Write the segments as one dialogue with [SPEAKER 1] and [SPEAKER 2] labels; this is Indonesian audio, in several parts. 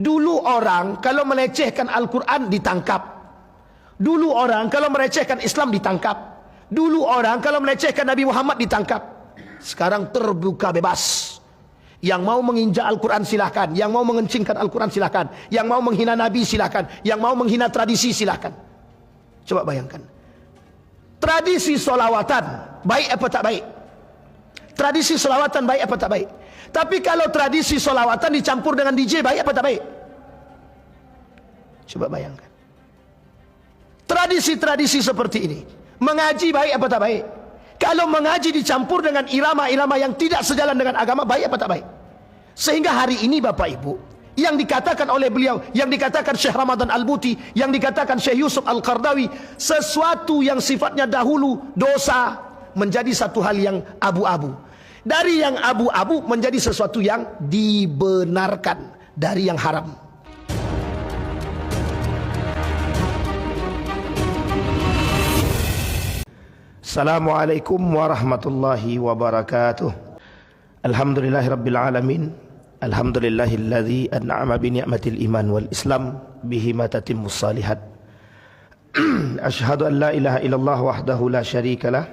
[SPEAKER 1] Dulu orang kalau melecehkan Al-Quran ditangkap. Dulu orang kalau melecehkan Islam ditangkap. Dulu orang kalau melecehkan Nabi Muhammad ditangkap. Sekarang terbuka bebas. Yang mau menginjak Al-Quran silahkan. Yang mau mengencingkan Al-Quran silahkan. Yang mau menghina Nabi silahkan. Yang mau menghina tradisi silahkan. Coba bayangkan. Tradisi solawatan baik apa tak baik? Tradisi solawatan baik apa tak baik? Tapi kalau tradisi solawatan dicampur dengan DJ, baik apa tak baik? Coba bayangkan. Tradisi-tradisi seperti ini, mengaji baik apa tak baik? Kalau mengaji dicampur dengan irama-irama yang tidak sejalan dengan agama, baik apa tak baik? Sehingga hari ini Bapak Ibu, yang dikatakan oleh beliau, yang dikatakan Syekh Ramadan Al-Buti, yang dikatakan Syekh Yusuf Al-Qardawi, sesuatu yang sifatnya dahulu dosa menjadi satu hal yang abu-abu. Dari yang abu-abu menjadi sesuatu yang dibenarkan, dari yang haram. Assalamualaikum warahmatullahi wabarakatuh. Alhamdulillahirabbil alamin. Alhamdulillahilladzi an'ama bi ni'matil iman wal islam bihi ma tatimmus salihat. Asyhadu an la ilaha illallah wahdahu la syarikalah.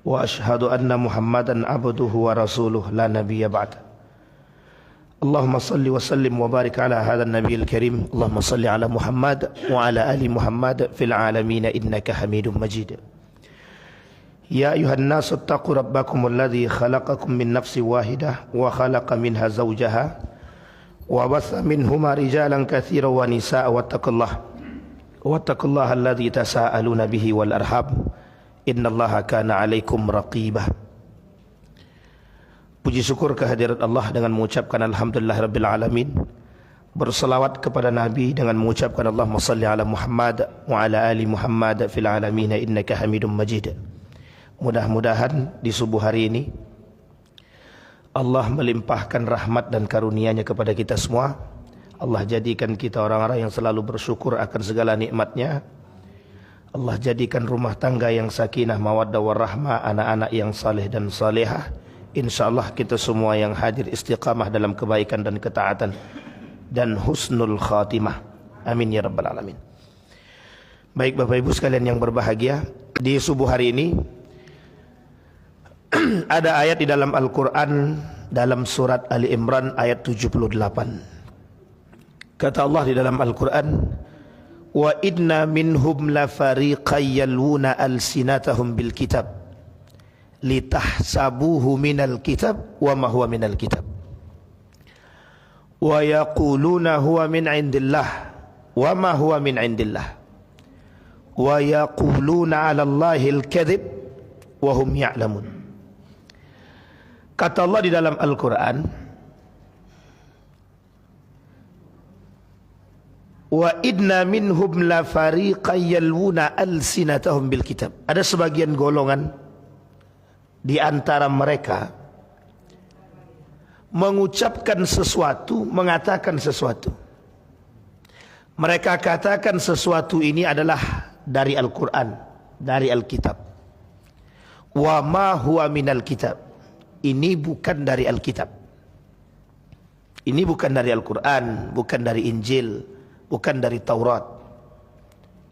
[SPEAKER 1] Wa ashhadu anna Muhammadan abduhu wa rasuluh la nabiyya ba'd. Allahumma salli wa sallim wa barik ala hadha an-nabiyil karim. Allahumma salli ala Muhammad wa ala ali Muhammad fil alamin innaka Hamidum Majid. Ya ayuhan nasu ittaqu rabbakumul ladzi khalaqakum min nafsin wahidah wa khalaqa minha zawjaha wa batha minhuma rijalan katsiran wa nisaa'a wattaqullaha alladzi tasaaluna bihi wal arham. Innallaha kana alaikum raqibah. Puji syukur kehadirat Allah dengan mengucapkan alhamdulillahirabbil alamin. Berselawat kepada Nabi dengan mengucapkan Allahumma salli ala Muhammad wa ala ali Muhammad fil alamin innaka Hamidum Majid. Mudah-mudahan di subuh hari ini Allah melimpahkan rahmat dan karunia-Nya kepada kita semua. Allah jadikan kita orang-orang yang selalu bersyukur akan segala nikmat-Nya. Allah jadikan rumah tangga yang sakinah, mawaddah warahmah, anak-anak yang saleh dan salehah. InsyaAllah kita semua yang hadir istiqamah dalam kebaikan dan ketaatan dan husnul khatimah. Amin ya rabbal alamin. Baik Bapak Ibu sekalian yang berbahagia, di subuh hari ini ada ayat di dalam Al-Quran, dalam surat Ali Imran ayat 78. Kata Allah di dalam Al-Quran, wa inna minhum la fariqan yalwuna alsinatahum bil kitab litahsabuhu minal kitab wa ma huwa minal kitab wa yaquluna huwa min indillah wa ma huwa min indillah wa yaquluna 'ala Allahil kadhib wa hum ya'lamun. Kata Allah di dalam Al-Quran, wa idna minhum la fariqan yalwuna alsinatahum bil kitab. Ada sebagian golongan di antara mereka mengucapkan sesuatu, mengatakan sesuatu. Mereka katakan sesuatu ini adalah dari Al-Quran, dari Alkitab. Wa ma huwa minal kitab. Ini bukan dari Alkitab. Ini bukan dari Al-Quran, bukan dari Injil, bukan dari Taurat.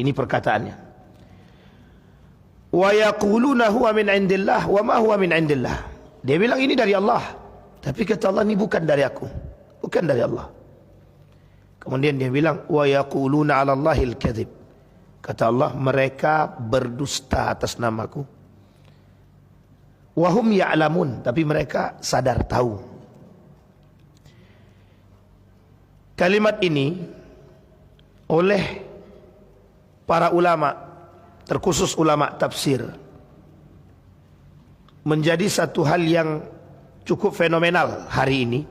[SPEAKER 1] Ini perkataannya. Wa yaquluna huwa min indillah wa ma huwa min indillah. Dia bilang ini dari Allah, tapi kata Allah ini bukan dari aku, bukan dari Allah. Kemudian dia bilang wa yaquluna 'ala Allahil kadhib. Kata Allah, mereka berdusta atas namaku. Wa hum ya'lamun, tapi mereka sadar tahu. Kalimat ini oleh para ulama, terkhusus ulama tafsir, menjadi satu hal yang cukup fenomenal hari ini.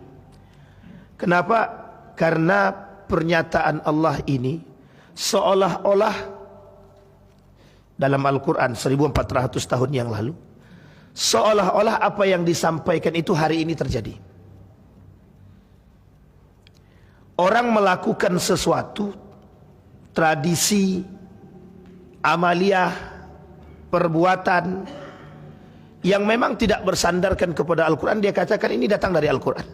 [SPEAKER 1] Kenapa? Karena pernyataan Allah ini seolah-olah dalam Al-Quran 1400 tahun yang lalu, seolah-olah apa yang disampaikan itu hari ini terjadi. Orang melakukan sesuatu, tradisi, amaliyah, perbuatan yang memang tidak bersandarkan kepada Al-Quran, dia katakan ini datang dari Al-Quran.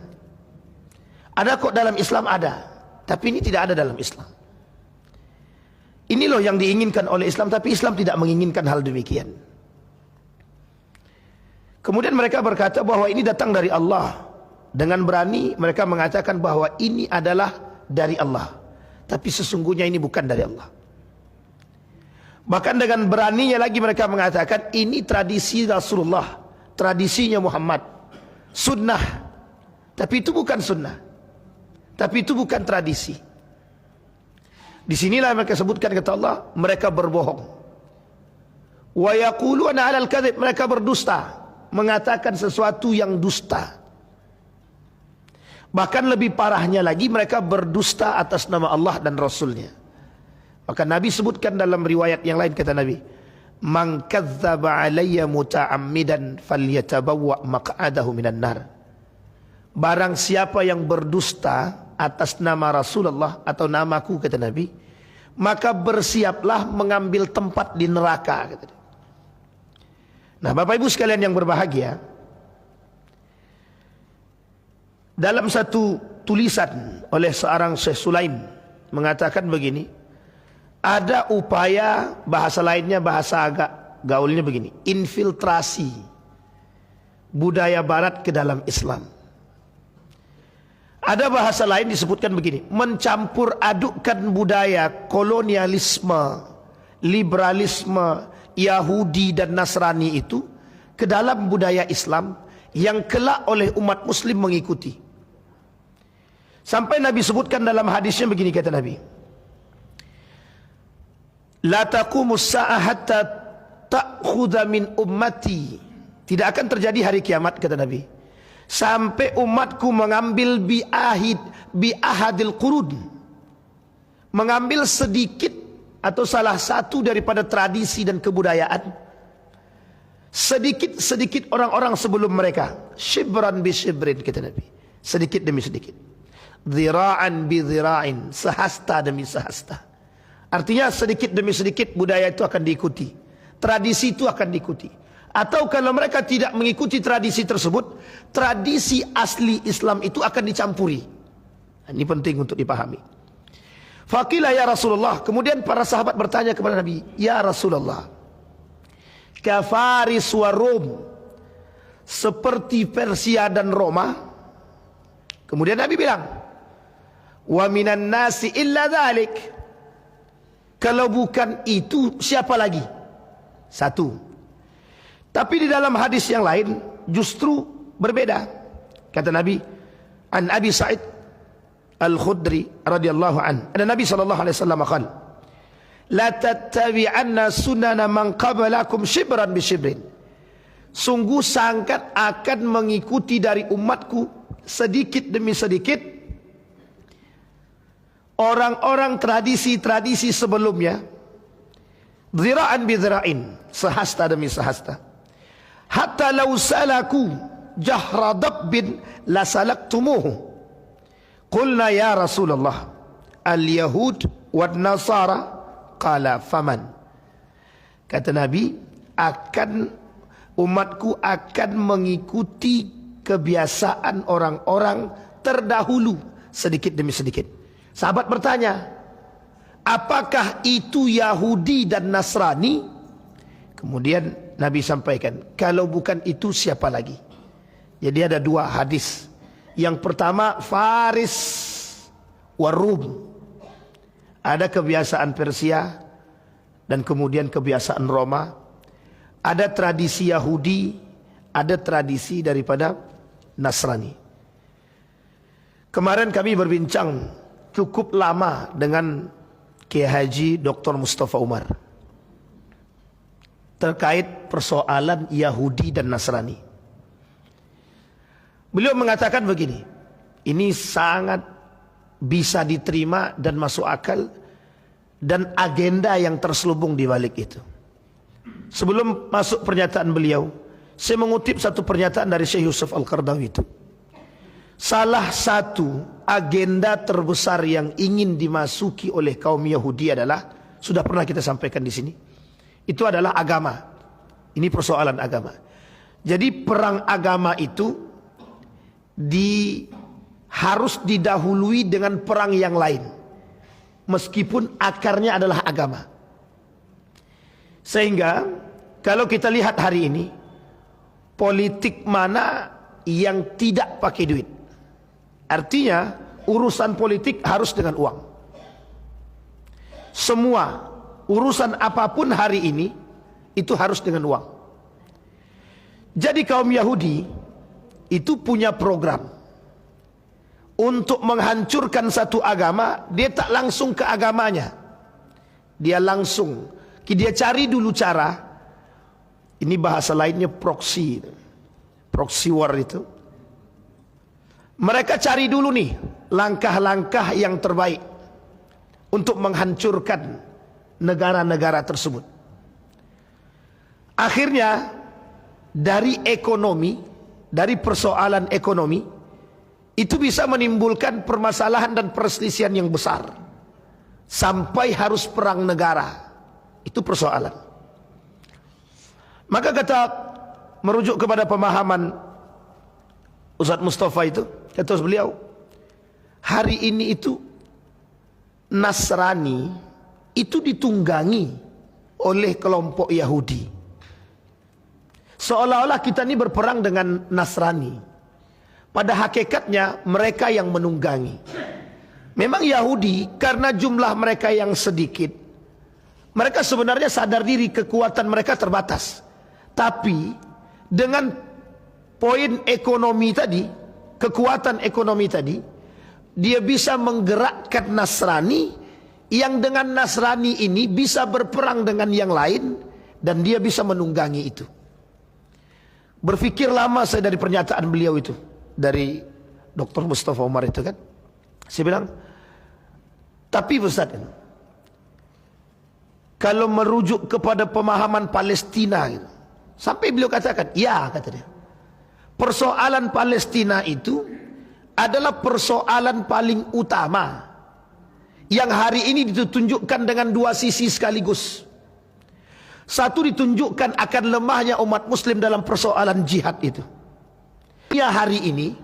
[SPEAKER 1] Ada kok dalam Islam, ada. Tapi ini tidak ada dalam Islam. Ini loh yang diinginkan oleh Islam, tapi Islam tidak menginginkan hal demikian. Kemudian mereka berkata bahwa ini datang dari Allah. Dengan berani mereka mengatakan bahwa ini adalah dari Allah, tapi sesungguhnya ini bukan dari Allah. Bahkan dengan beraninya lagi mereka mengatakan ini tradisi Rasulullah, tradisinya Muhammad, sunnah. Tapi itu bukan sunnah, tapi itu bukan tradisi. Disinilah mereka sebutkan, kata Allah, mereka berbohong. Wa yaquluna 'alal kadhib, mereka berdusta, mengatakan sesuatu yang dusta. Bahkan lebih parahnya lagi, mereka berdusta atas nama Allah dan Rasulnya. Maka Nabi sebutkan dalam riwayat yang lain, kata Nabi, man kadzdzaba alayya muta'ammidan falyatabawwa maq'adahu minan nar. Barang siapa yang berdusta atas nama Rasulullah atau namaku, kata Nabi, maka bersiaplah mengambil tempat di neraka, kata dia. Nah, Bapak Ibu sekalian yang berbahagia, dalam satu tulisan oleh seorang Syekh Sulaim mengatakan begini, ada upaya, bahasa lainnya, bahasa agak gaulnya begini, infiltrasi budaya barat ke dalam Islam. Ada bahasa lain disebutkan begini, mencampur adukkan budaya kolonialisme, liberalisme, Yahudi dan Nasrani itu ke dalam budaya Islam yang kelak oleh umat muslim mengikuti. Sampai Nabi sebutkan dalam hadisnya begini, kata Nabi, la taqumus sa'ah hatta ta'khudha min ummati. Tidak akan terjadi hari kiamat, kata Nabi, sampai umatku mengambil bi'ahadil qurun, mengambil sedikit atau salah satu daripada tradisi dan kebudayaan sedikit orang-orang sebelum mereka, shibran bi shibrin, kata Nabi, sedikit demi sedikit, dhira'an bi dhira'in, sehasta demi sehasta. Artinya sedikit demi sedikit budaya itu akan diikuti, tradisi itu akan diikuti. Atau kalau mereka tidak mengikuti tradisi tersebut, tradisi asli Islam itu akan dicampuri. Ini penting untuk dipahami. Faqila ya Rasulullah, kemudian para sahabat bertanya kepada Nabi, ya Rasulullah, kafaris wa Rom, seperti Persia dan Roma. Kemudian Nabi bilang, wa minan nasi illa dhalik, kalau bukan itu siapa lagi? Satu. Tapi di dalam hadis yang lain justru berbeda. Kata Nabi, an Abi Sa'id Al-Khudri radhiyallahu an, ada Nabi sallallahu alaihi wasallam qala, la tattabi'anna sunana man qablakum shibran bi shibrin. Sungguh sangat akan mengikuti dari umatku sedikit demi sedikit orang-orang tradisi-tradisi sebelumnya, dhira'an bi dhira'in, sehasta demi sehasta. Hatta law salaku jahra dabbin la salaktumuhu. Qulna ya Rasulullah, al-yahud wad nasara. Qala faman. Kata Nabi, umatku akan mengikuti kebiasaan orang-orang terdahulu sedikit demi sedikit. Sahabat bertanya, apakah itu Yahudi dan Nasrani? Kemudian Nabi sampaikan, kalau bukan itu siapa lagi? Jadi ada dua hadis. Yang pertama Faris Warum, ada kebiasaan Persia dan kemudian kebiasaan Roma. Ada tradisi Yahudi, ada tradisi daripada Nasrani. Kemarin kami berbincang cukup lama dengan Kiai Haji Dr. Mustafa Umar terkait persoalan Yahudi dan Nasrani. Beliau mengatakan begini, ini sangat bisa diterima dan masuk akal, dan agenda yang terselubung di balik itu. Sebelum masuk pernyataan beliau, saya mengutip satu pernyataan dari Syekh Yusuf Al-Qaradawi itu. Salah satu agenda terbesar yang ingin dimasuki oleh kaum Yahudi adalah, sudah pernah kita sampaikan di sini, itu adalah agama. Ini persoalan agama. Jadi perang agama itu harus didahului dengan perang yang lain, meskipun akarnya adalah agama. Sehingga kalau kita lihat hari ini, politik mana yang tidak pakai duit? Artinya urusan politik harus dengan uang. Semua urusan apapun hari ini itu harus dengan uang. Jadi kaum Yahudi itu punya program untuk menghancurkan satu agama. Dia tak langsung ke agamanya, dia cari dulu cara, ini bahasa lainnya proxy war itu. Mereka cari dulu nih langkah-langkah yang terbaik untuk menghancurkan negara-negara tersebut. Akhirnya dari ekonomi, dari persoalan ekonomi itu bisa menimbulkan permasalahan dan perselisihan yang besar, sampai harus perang negara. Itu persoalan. Maka kata, merujuk kepada pemahaman Ustadz Mustafa itu, kata beliau, hari ini itu Nasrani itu ditunggangi oleh kelompok Yahudi. Seolah-olah kita ini berperang dengan Nasrani. Pada hakikatnya mereka yang menunggangi. Memang Yahudi karena jumlah mereka yang sedikit, mereka sebenarnya sadar diri kekuatan mereka terbatas. Tapi dengan poin ekonomi tadi, kekuatan ekonomi tadi, dia bisa menggerakkan Nasrani, yang dengan Nasrani ini bisa berperang dengan yang lain, dan dia bisa menunggangi itu. Berpikir lama saya dari pernyataan beliau itu, dari Dr. Mustafa Umar itu kan. Saya bilang, tapi Ustaz, kalau merujuk kepada pemahaman Palestina gitu, sampai beliau katakan, ya kata dia, persoalan Palestina itu adalah persoalan paling utama yang hari ini ditunjukkan dengan dua sisi sekaligus. Satu, ditunjukkan akan lemahnya umat muslim dalam persoalan jihad itu. Ya, hari ini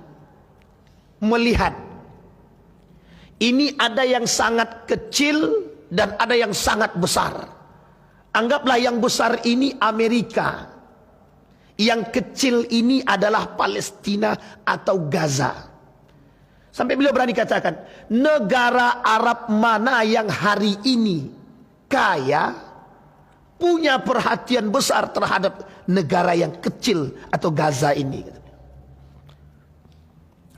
[SPEAKER 1] melihat ini ada yang sangat kecil dan ada yang sangat besar. Anggaplah yang besar ini Amerika, yang kecil ini adalah Palestina atau Gaza. Sampai beliau berani katakan, negara Arab mana yang hari ini kaya, punya perhatian besar terhadap negara yang kecil atau Gaza ini.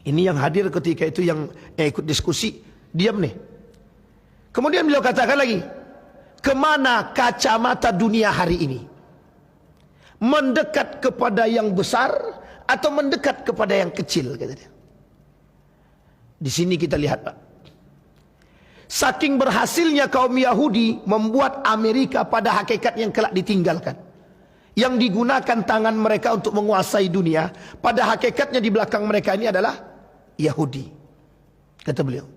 [SPEAKER 1] Ini yang hadir ketika itu, yang ikut diskusi, diam nih. Kemudian beliau katakan lagi, kemana kacamata dunia hari ini? Mendekat kepada yang besar atau mendekat kepada yang kecil, kata dia. Di sini kita lihat, Pak, saking berhasilnya kaum Yahudi membuat Amerika pada hakikat yang kelak ditinggalkan, yang digunakan tangan mereka untuk menguasai dunia, pada hakikatnya di belakang mereka ini adalah Yahudi, kata beliau.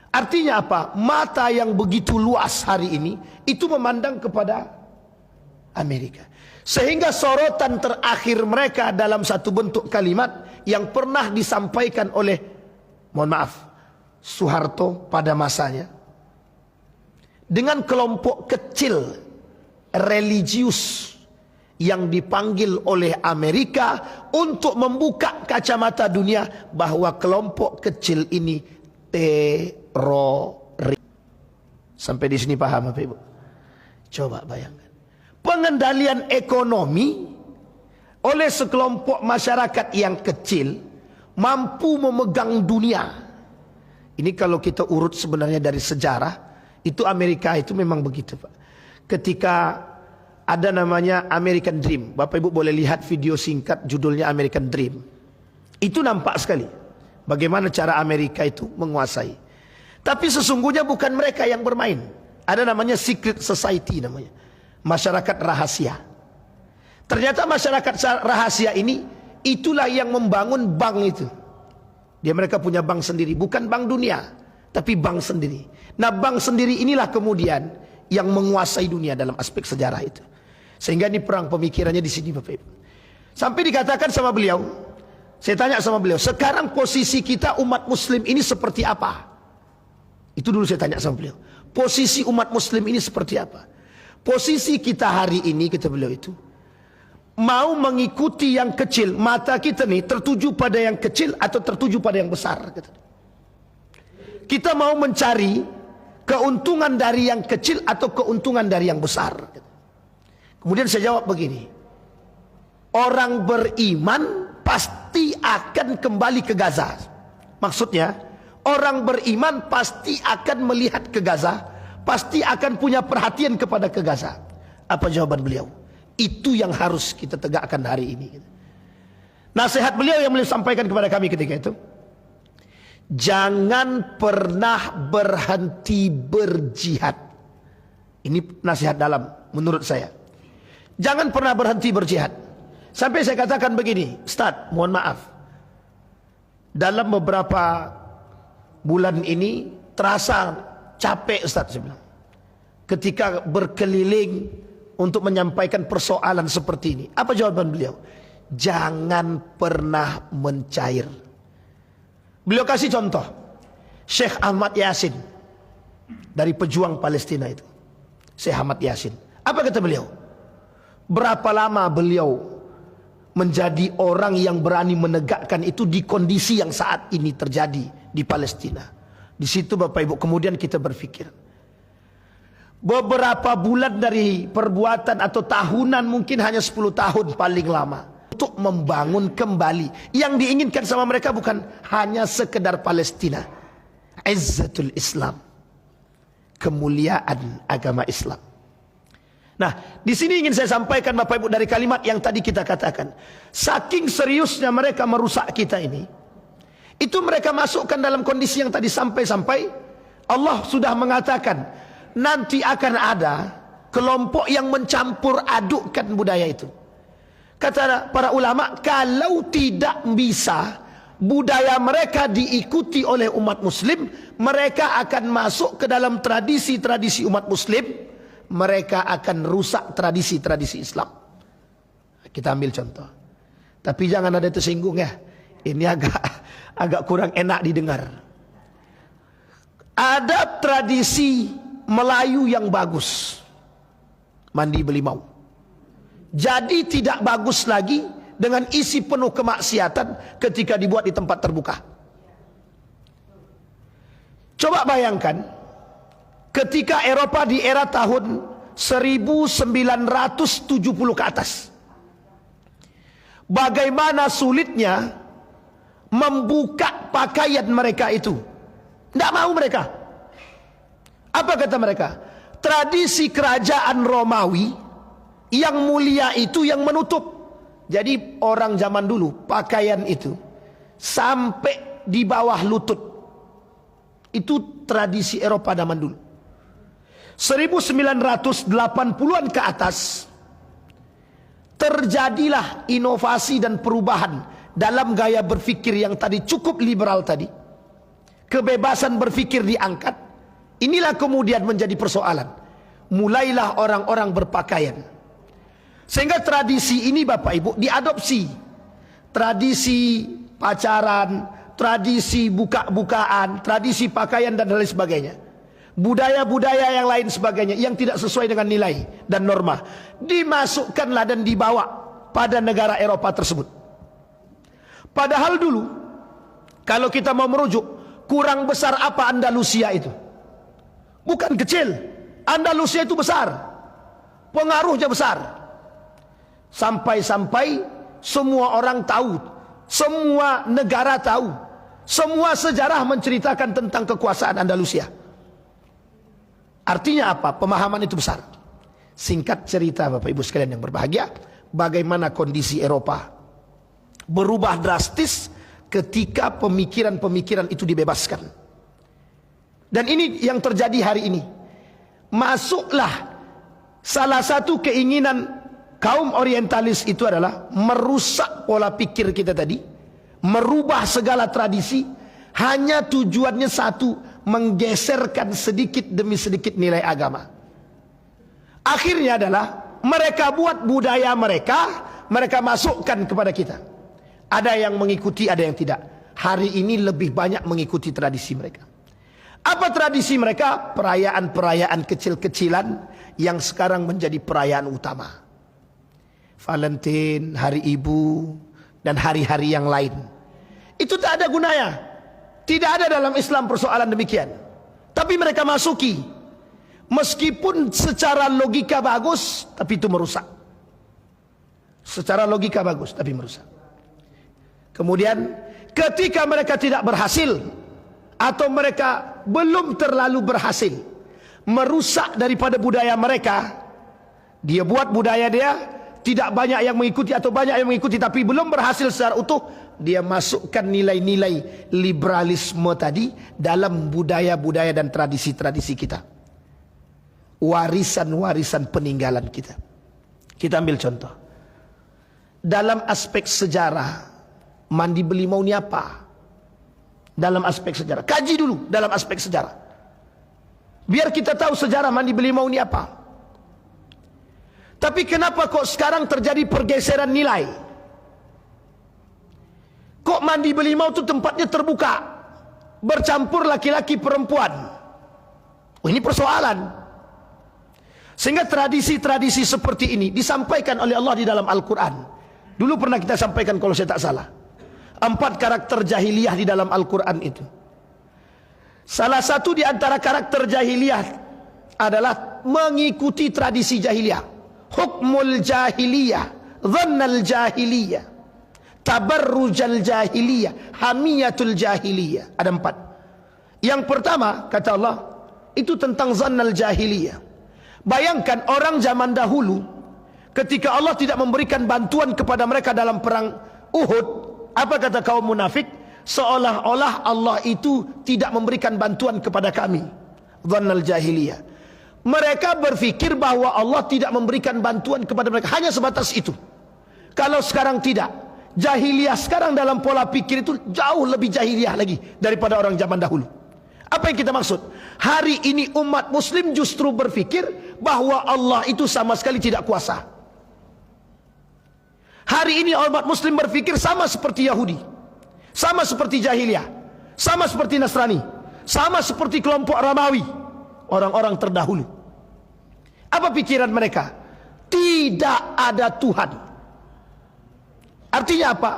[SPEAKER 1] Artinya apa? Mata yang begitu luas hari ini itu memandang kepada Amerika, sehingga sorotan terakhir mereka dalam satu bentuk kalimat yang pernah disampaikan oleh, mohon maaf, Soeharto pada masanya, dengan kelompok kecil religius yang dipanggil oleh Amerika untuk membuka kacamata dunia bahwa kelompok kecil ini teroris. Sampai di sini paham Bapak Ibu? Coba bayangkan, pengendalian ekonomi oleh sekelompok masyarakat yang kecil mampu memegang dunia. Ini kalau kita urut sebenarnya dari sejarah, itu Amerika itu memang begitu, Pak. Ketika ada namanya American Dream, Bapak Ibu boleh lihat video singkat judulnya American Dream. Itu nampak sekali bagaimana cara Amerika itu menguasai. Tapi sesungguhnya bukan mereka yang bermain. Ada namanya secret society namanya, masyarakat rahasia. Ternyata masyarakat rahasia ini itulah yang membangun bank itu. Mereka punya bank sendiri, bukan bank dunia, tapi bank sendiri. Nah, bank sendiri inilah kemudian yang menguasai dunia dalam aspek sejarah itu. Sehingga ini perang pemikirannya di sini, Bapak Ibu. Sampai dikatakan sama beliau, Saya tanya sama beliau, sekarang posisi kita umat muslim ini seperti apa? Itu dulu saya tanya sama beliau. Posisi umat muslim ini seperti apa? Posisi kita hari ini, kata beliau itu, mau mengikuti yang kecil. Mata kita nih tertuju pada yang kecil atau tertuju pada yang besar. Kita mau mencari keuntungan dari yang kecil atau keuntungan dari yang besar. Kemudian saya jawab begini, orang beriman pasti akan kembali ke Gaza. Maksudnya, orang beriman pasti akan melihat ke Gaza, pasti akan punya perhatian kepada ke Gaza. Apa jawaban beliau? Itu yang harus kita tegakkan hari ini. Nasihat beliau yang beliau sampaikan kepada kami ketika itu, jangan pernah berhenti berjihad. Ini nasihat dalam menurut saya. Jangan pernah berhenti berjihad. Sampai saya katakan begini, Ustaz, mohon maaf, dalam beberapa bulan ini terasa capek, Ustaz, saya bilang, ketika berkeliling untuk menyampaikan persoalan seperti ini. Apa jawaban beliau? Jangan pernah mencair. Beliau kasih contoh Syekh Ahmad Yasin dari pejuang Palestina itu. Syekh Ahmad Yasin, apa kata beliau? Berapa lama beliau menjadi orang yang berani menegakkan itu di kondisi yang saat ini terjadi di Palestina. Di situ Bapak Ibu kemudian kita berpikir, beberapa bulan dari perbuatan atau tahunan, mungkin hanya 10 tahun paling lama, untuk membangun kembali. Yang diinginkan sama mereka bukan hanya sekedar Palestina, Izzatul Islam, kemuliaan agama Islam. Nah, di sini ingin saya sampaikan Bapak Ibu dari kalimat yang tadi kita katakan. Saking seriusnya mereka merusak kita ini, itu mereka masukkan dalam kondisi yang tadi sampai-sampai Allah sudah mengatakan nanti akan ada kelompok yang mencampur adukkan budaya itu. Kata para ulama, kalau tidak bisa budaya mereka diikuti oleh umat muslim, mereka akan masuk ke dalam tradisi-tradisi umat muslim. Mereka akan rusak tradisi-tradisi Islam. Kita ambil contoh, tapi jangan ada tersinggung ya. Ini agak kurang enak didengar. Ada tradisi Melayu yang bagus, mandi belimau. Jadi tidak bagus lagi dengan isi penuh kemaksiatan ketika dibuat di tempat terbuka. Coba bayangkan, ketika Eropa di era tahun 1970 ke atas, bagaimana sulitnya membuka pakaian mereka itu. Tidak mau mereka. Apa kata mereka? Tradisi kerajaan Romawi yang mulia itu yang menutup. Jadi orang zaman dulu pakaian itu sampai di bawah lutut. Itu tradisi Eropa zaman dulu. 1980-an ke atas terjadilah inovasi dan perubahan dalam gaya berfikir yang tadi cukup liberal tadi. Kebebasan berfikir diangkat. Inilah kemudian menjadi persoalan. Mulailah orang-orang berpakaian. Sehingga tradisi ini Bapak Ibu diadopsi. Tradisi pacaran, tradisi buka-bukaan, tradisi pakaian dan lain sebagainya. Budaya-budaya yang lain sebagainya yang tidak sesuai dengan nilai dan norma dimasukkanlah dan dibawa pada negara Eropa tersebut. Padahal dulu kalau kita mau merujuk, kurang besar apa Andalusia itu? Bukan kecil. Andalusia itu besar, pengaruhnya besar. Sampai-sampai semua orang tahu, semua negara tahu, semua sejarah menceritakan tentang kekuasaan Andalusia. Artinya apa? Pemahaman itu besar. Singkat cerita Bapak Ibu sekalian yang berbahagia, bagaimana kondisi Eropa berubah drastis ketika pemikiran-pemikiran itu dibebaskan. Dan ini yang terjadi hari ini. Masuklah salah satu keinginan kaum orientalis itu adalah merusak pola pikir kita tadi, merubah segala tradisi, hanya tujuannya satu, menggeserkan sedikit demi sedikit nilai agama. Akhirnya adalah mereka buat budaya mereka, mereka masukkan kepada kita. Ada yang mengikuti, ada yang tidak. Hari ini lebih banyak mengikuti tradisi mereka. Apa tradisi mereka? Perayaan-perayaan kecil-kecilan yang sekarang menjadi perayaan utama. Valentine, Hari Ibu, dan hari-hari yang lain. Itu tak ada gunanya. Tidak ada dalam Islam persoalan demikian. Tapi mereka masuki. Meskipun secara logika bagus, tapi itu merusak. Secara logika bagus, tapi merusak. Kemudian ketika mereka tidak berhasil, atau mereka belum terlalu berhasil merusak daripada budaya mereka, dia buat budaya dia, tidak banyak yang mengikuti atau banyak yang mengikuti tapi belum berhasil secara utuh, dia masukkan nilai-nilai liberalisme tadi dalam budaya-budaya dan tradisi-tradisi kita, warisan-warisan peninggalan kita. Kita ambil contoh dalam aspek sejarah. Mandi belimau ni apa? Dalam aspek sejarah, kaji dulu dalam aspek sejarah, biar kita tahu sejarah mandi belimau ni apa. Tapi kenapa kok sekarang terjadi pergeseran nilai? Kok mandi belimau tu tempatnya terbuka, bercampur laki-laki perempuan? Oh, ini persoalan. Sehingga tradisi-tradisi seperti ini disampaikan oleh Allah di dalam Al-Quran. Dulu pernah kita sampaikan kalau saya tak salah, 4 karakter jahiliyah di dalam Al-Quran itu. Salah satu di antara karakter jahiliyah adalah mengikuti tradisi jahiliyah. Hukmul jahiliyah, dhannal jahiliyah, tabarrujal jahiliyah, hamiyatul jahiliyah. Ada 4. Yang pertama, kata Allah, itu tentang dhannal jahiliyah. Bayangkan orang zaman dahulu, ketika Allah tidak memberikan bantuan kepada mereka dalam perang Uhud, apa kata kaum munafik? Seolah-olah Allah itu tidak memberikan bantuan kepada kami. Dhannal jahiliyah. Mereka berfikir bahwa Allah tidak memberikan bantuan kepada mereka, hanya sebatas itu. Kalau sekarang tidak, jahiliyah sekarang dalam pola pikir itu jauh lebih jahiliyah lagi daripada orang zaman dahulu. Apa yang kita maksud? Hari ini umat muslim justru berfikir bahwa Allah itu sama sekali tidak kuasa. Hari ini umat muslim berfikir sama seperti Yahudi, sama seperti jahiliyah, sama seperti Nasrani, sama seperti kelompok Ramawi, orang-orang terdahulu. Apa pikiran mereka? Tidak ada Tuhan. Artinya apa?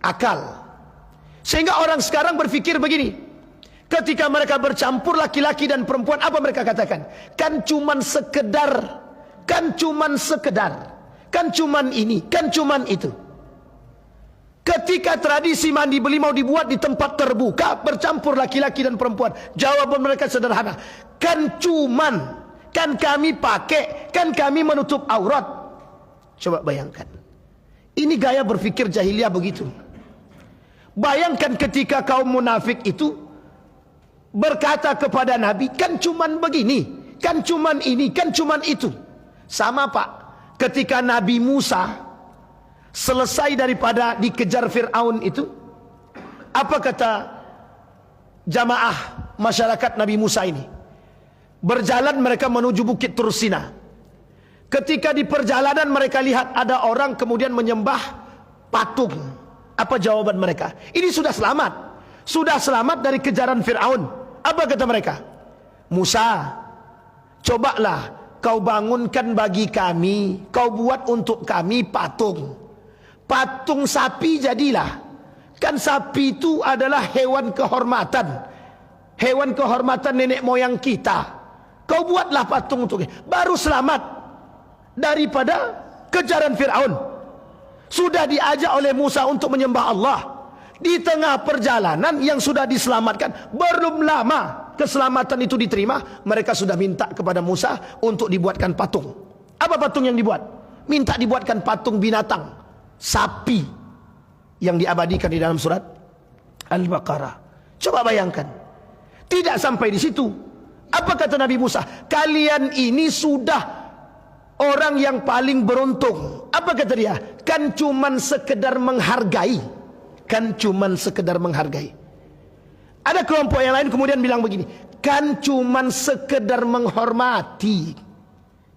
[SPEAKER 1] Akal. Sehingga orang sekarang berfikir begini, ketika mereka bercampur laki-laki dan perempuan, apa mereka katakan? Kan cuman sekedar, kan cuman sekedar, kan cuman ini, kan cuman itu. Ketika tradisi mandi belimau dibuat di tempat terbuka, bercampur laki-laki dan perempuan, jawaban mereka sederhana, kan cuman, kan kami pakai, kan kami menutup aurat. Coba bayangkan, ini gaya berfikir jahiliyah begitu. Bayangkan ketika kaum munafik itu berkata kepada Nabi, kan cuman begini, kan cuman ini, kan cuman itu. Sama Pak, ketika Nabi Musa selesai daripada dikejar Fir'aun itu, apa kata jamaah masyarakat Nabi Musa ini? Berjalan mereka menuju Bukit Tursina. Ketika di perjalanan mereka lihat ada orang kemudian menyembah patung. Apa jawaban mereka? Ini sudah selamat, sudah selamat dari kejaran Fir'aun. Apa kata mereka? Musa, cobalah kau bangunkan bagi kami, kau buat untuk kami patung. Patung sapi jadilah. Kan sapi itu adalah hewan kehormatan, hewan kehormatan nenek moyang kita. Kau buatlah patung untuk kita, baru selamat daripada kejaran Fir'aun. Sudah diajak oleh Musa untuk menyembah Allah. Di tengah perjalanan yang sudah diselamatkan, belum lama keselamatan itu diterima, mereka sudah minta kepada Musa untuk dibuatkan patung. Apa patung yang dibuat? Minta dibuatkan patung binatang, sapi, yang diabadikan di dalam surat Al-Baqarah. Coba bayangkan, tidak sampai di situ. Apa kata Nabi Musa? Kalian ini sudah orang yang paling beruntung. Apa kata dia? Kan cuman sekedar menghargai. Kan cuman sekedar menghargai. Ada kelompok yang lain kemudian bilang begini, kan cuman sekedar menghormati.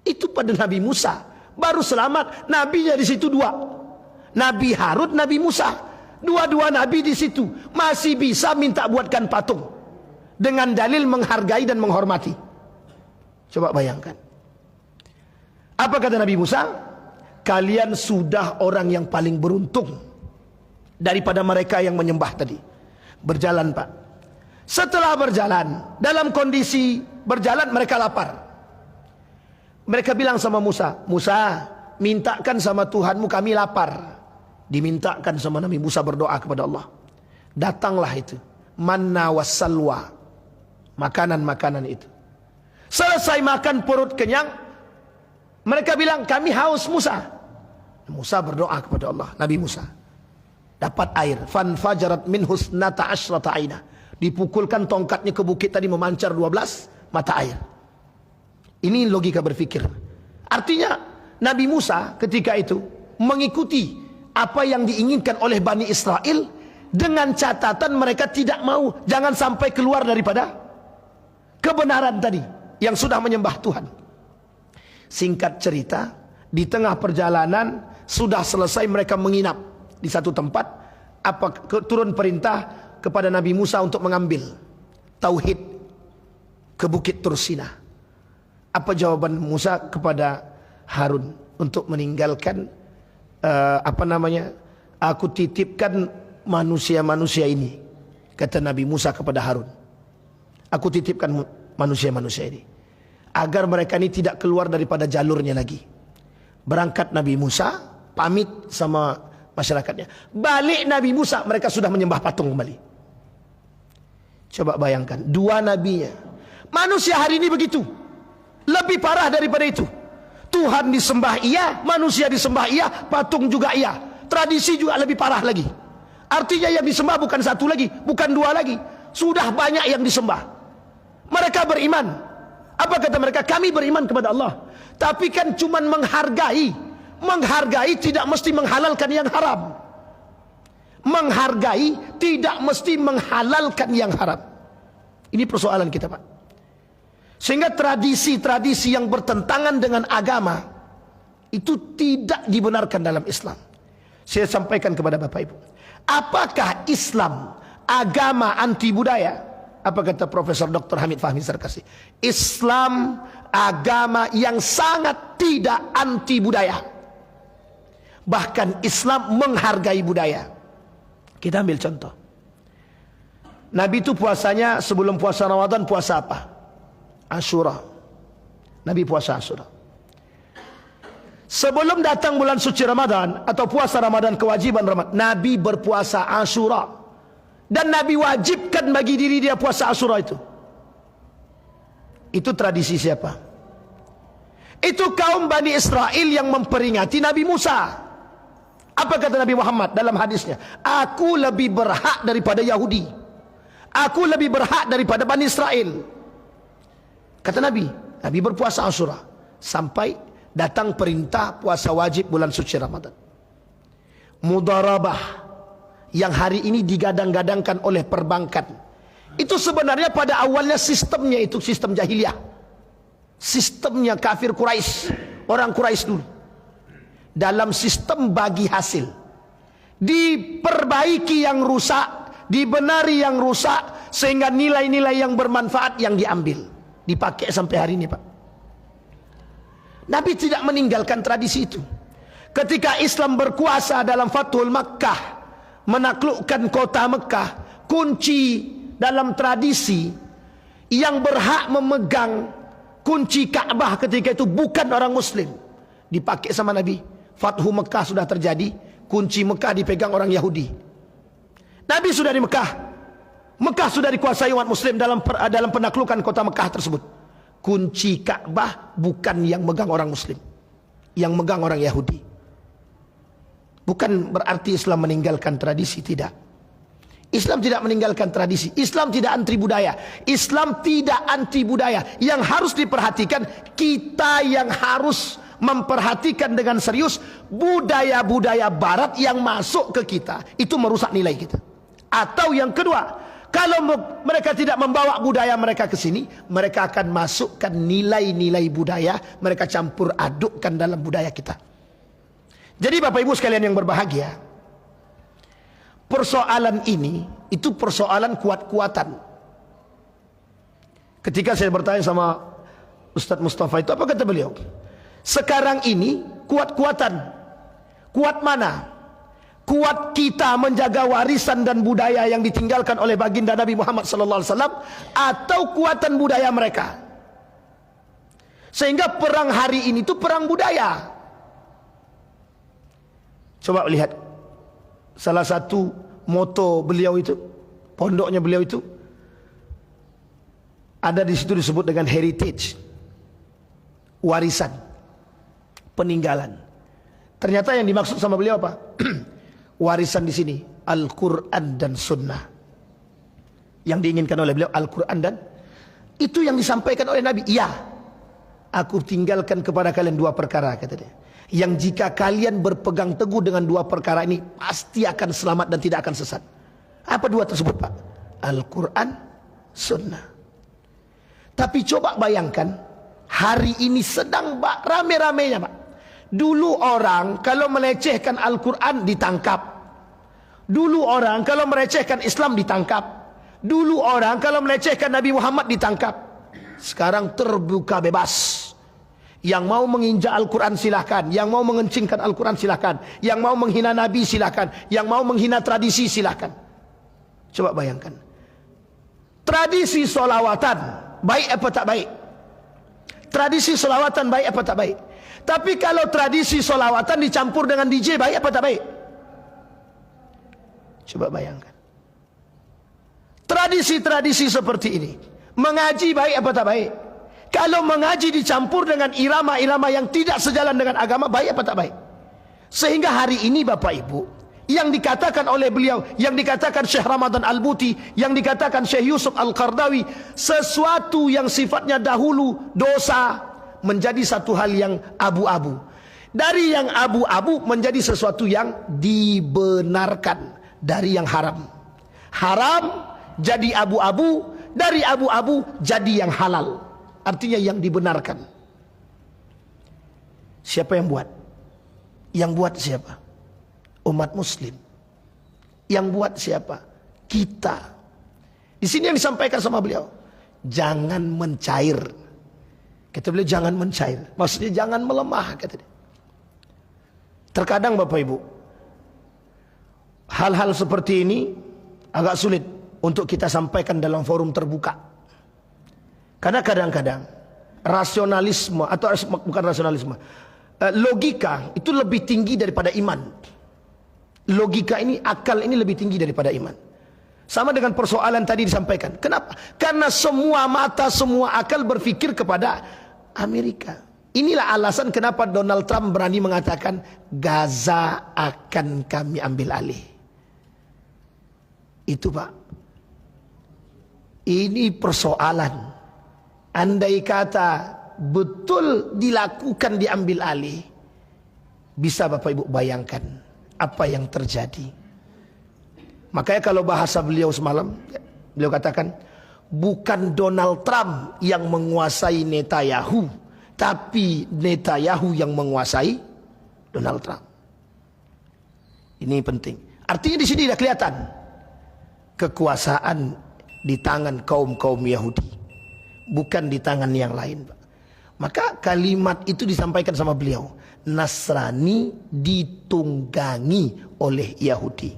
[SPEAKER 1] Itu pada Nabi Musa, baru selamat, nabinya di situ 2. Nabi Harun, Nabi Musa. Dua-dua nabi di situ masih bisa minta buatkan patung dengan dalil menghargai dan menghormati. Coba bayangkan. Apa kata Nabi Musa? Kalian sudah orang yang paling beruntung daripada mereka yang menyembah tadi. Berjalan, Pak. Setelah berjalan, dalam kondisi berjalan mereka lapar. Mereka bilang sama Musa, Musa, mintakan sama Tuhanmu, kami lapar. Dimintakan sama Nabi Musa, berdoa kepada Allah. Datanglah itu, manna wassalwa, makanan-makanan itu. Selesai makan, perut kenyang, mereka bilang, kami haus Musa. Musa berdoa kepada Allah, Nabi Musa. Dapat air, fanfajarat min husnata asyrata aina. Dipukulkan tongkatnya ke bukit tadi, memancar 12 mata air. Ini logika berpikir. Artinya Nabi Musa ketika itu mengikuti apa yang diinginkan oleh Bani Israel, dengan catatan mereka tidak mau, jangan sampai keluar daripada kebenaran tadi yang sudah menyembah Tuhan. Singkat cerita, di tengah perjalanan sudah selesai mereka menginap di satu tempat. Turun perintah kepada Nabi Musa untuk mengambil tauhid ke bukit Tursina. Apa jawaban Musa kepada Harun untuk meninggalkan aku titipkan manusia-manusia ini, kata Nabi Musa kepada Harun. Aku titipkan manusia-manusia ini agar mereka ini tidak keluar daripada jalurnya lagi. Berangkat Nabi Musa, pamit sama masyarakatnya. Balik Nabi Musa, mereka sudah menyembah patung kembali. Coba bayangkan, dua nabinya. Manusia hari ini begitu. Lebih parah daripada itu. Tuhan disembah iya, manusia disembah iya, patung juga iya. Tradisi juga lebih parah lagi. Artinya yang disembah bukan satu lagi, bukan dua lagi. Sudah banyak yang disembah. Mereka beriman. Apa kata mereka? Kami beriman kepada Allah. Tapi kan cuman menghargai. Menghargai tidak mesti menghalalkan yang haram. Menghargai tidak mesti menghalalkan yang haram. Ini persoalan kita, Pak. Sehingga tradisi-tradisi yang bertentangan dengan agama itu tidak dibenarkan dalam Islam. Saya sampaikan kepada Bapak Ibu, apakah Islam agama anti budaya? Apa kata Profesor Dr. Hamid Fahmi Sarkasi? Islam agama yang sangat tidak anti budaya. Bahkan Islam menghargai budaya. Kita ambil contoh. Nabi itu puasanya sebelum puasa Ramadan, puasa apa? Asyura. Nabi puasa Asyura. Sebelum datang bulan suci Ramadan atau puasa Ramadan, kewajiban Ramadan, Nabi berpuasa Asyura. Dan Nabi wajibkan bagi diri dia puasa Asyura itu. Itu tradisi siapa? Itu kaum Bani Israel yang memperingati Nabi Musa. Apa kata Nabi Muhammad dalam hadisnya? Aku lebih berhak daripada Yahudi. Aku lebih berhak daripada Bani Israel. Kata Nabi, Nabi berpuasa Asyura sampai datang perintah puasa wajib bulan suci Ramadan. Mudarabah yang hari ini digadang-gadangkan oleh perbankan, itu sebenarnya pada awalnya sistemnya itu sistem jahiliyah. Sistemnya kafir Quraisy, orang Quraisy dulu. Dalam sistem bagi hasil, diperbaiki yang rusak, dibenari yang rusak, sehingga nilai-nilai yang bermanfaat yang diambil, dipakai sampai hari ini, Pak. Nabi tidak meninggalkan tradisi itu. Ketika Islam berkuasa dalam Fathul Makkah, menaklukkan kota Mekah, kunci dalam tradisi yang berhak memegang kunci Ka'bah ketika itu bukan orang Muslim, dipakai sama Nabi. Fathu Mekah sudah terjadi, kunci Mekah dipegang orang Yahudi. Nabi sudah di Mekah, Mekah sudah dikuasai umat Muslim dalam penaklukan kota Mekah tersebut. Kunci Ka'bah bukan yang megang orang Muslim, yang megang orang Yahudi. Bukan berarti Islam meninggalkan tradisi, tidak. Islam tidak meninggalkan tradisi. Islam tidak anti budaya. Islam tidak anti budaya. Yang harus diperhatikan, kita yang harus memperhatikan dengan serius budaya-budaya barat yang masuk ke kita, itu merusak nilai kita. Atau yang kedua, kalau mereka tidak membawa budaya mereka ke sini, mereka akan masukkan nilai-nilai budaya, mereka campur adukkan dalam budaya kita. Jadi Bapak Ibu sekalian yang berbahagia, persoalan ini itu persoalan kuat-kuatan. Ketika saya bertanya sama Ustadz Mustafa itu, apa kata beliau? Sekarang ini kuat-kuatan. Kuat mana? Kuat kita menjaga warisan dan budaya yang ditinggalkan oleh baginda Nabi Muhammad SAW, atau kuatan budaya mereka? Sehingga perang hari ini itu perang budaya. Coba lihat salah satu moto beliau itu, pondoknya beliau itu, ada di situ disebut dengan heritage, warisan, peninggalan. Ternyata yang dimaksud sama beliau apa? Warisan di sini Al-Quran dan Sunnah. Yang diinginkan oleh beliau Al-Quran dan itu yang disampaikan oleh Nabi. Iya, aku tinggalkan kepada kalian dua perkara, kata dia, yang jika kalian berpegang teguh dengan dua perkara ini pasti akan selamat dan tidak akan sesat. Apa dua tersebut, Pak? Al-Quran, Sunnah. Tapi coba bayangkan, hari ini sedang rame-ramenya, Pak. Dulu orang kalau melecehkan Al-Quran ditangkap. Dulu orang kalau melecehkan Islam ditangkap. Dulu orang kalau melecehkan Nabi Muhammad ditangkap. Sekarang terbuka bebas. Yang mau menginjak Al-Quran silahkan, yang mau mengencingkan Al-Quran silahkan, yang mau menghina Nabi silahkan, yang mau menghina tradisi silahkan. Coba bayangkan, tradisi solawatan baik apa tak baik? Tradisi solawatan baik apa tak baik? Tapi kalau tradisi solawatan dicampur dengan DJ, baik apa tak baik? Coba bayangkan, tradisi-tradisi seperti ini, mengaji baik apa tak baik? Kalau mengaji dicampur dengan irama-irama yang tidak sejalan dengan agama, baik apa tak baik? Sehingga hari ini Bapak Ibu, yang dikatakan oleh beliau, yang dikatakan Syekh Ramadan Al-Buti, yang dikatakan Syekh Yusuf Al-Qardawi, sesuatu yang sifatnya dahulu dosa menjadi satu hal yang abu-abu. Dari yang abu-abu menjadi sesuatu yang dibenarkan. Dari yang haram, haram jadi abu-abu, dari abu-abu jadi yang halal. Artinya yang dibenarkan. Siapa yang buat? Yang buat siapa? Umat muslim. Yang buat siapa? Kita. Di sini yang disampaikan sama beliau, jangan mencair. Kata beliau, jangan mencair. Maksudnya jangan melemah, kata dia. Terkadang Bapak Ibu, hal-hal seperti ini agak sulit untuk kita sampaikan dalam forum terbuka. Karena kadang-kadang rasionalisme, atau bukan rasionalisme, logika itu lebih tinggi daripada iman. Logika ini, akal ini lebih tinggi daripada iman. Sama dengan persoalan tadi disampaikan. Kenapa? Karena semua mata, semua akal berpikir kepada Amerika. Inilah alasan kenapa Donald Trump berani mengatakan Gaza akan kami ambil alih. Itu Pak, ini persoalan. Andai kata betul dilakukan, diambil alih, bisa Bapak Ibu bayangkan apa yang terjadi. Makanya kalau bahasa beliau semalam, beliau katakan, bukan Donald Trump yang menguasai Netanyahu, tapi Netanyahu yang menguasai Donald Trump. Ini penting. Artinya di sini sudah kelihatan kekuasaan di tangan kaum-kaum Yahudi, bukan di tangan yang lain, Pak. Maka kalimat itu disampaikan sama beliau, Nasrani ditunggangi oleh Yahudi.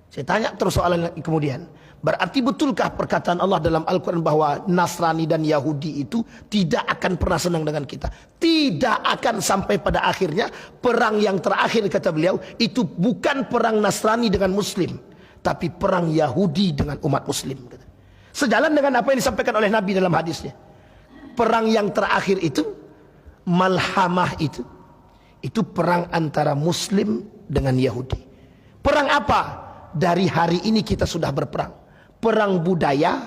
[SPEAKER 1] Saya tanya terus soalan kemudian, berarti betulkah perkataan Allah dalam Al-Quran bahwa Nasrani dan Yahudi itu tidak akan pernah senang dengan kita? Tidak akan, sampai pada akhirnya perang yang terakhir, kata beliau, itu bukan perang Nasrani dengan Muslim, tapi perang Yahudi dengan umat Muslim. Sejalan dengan apa yang disampaikan oleh Nabi dalam hadisnya. Perang yang terakhir itu, Malhamah itu perang antara Muslim dengan Yahudi. Perang apa? Dari hari ini kita sudah berperang. Perang budaya,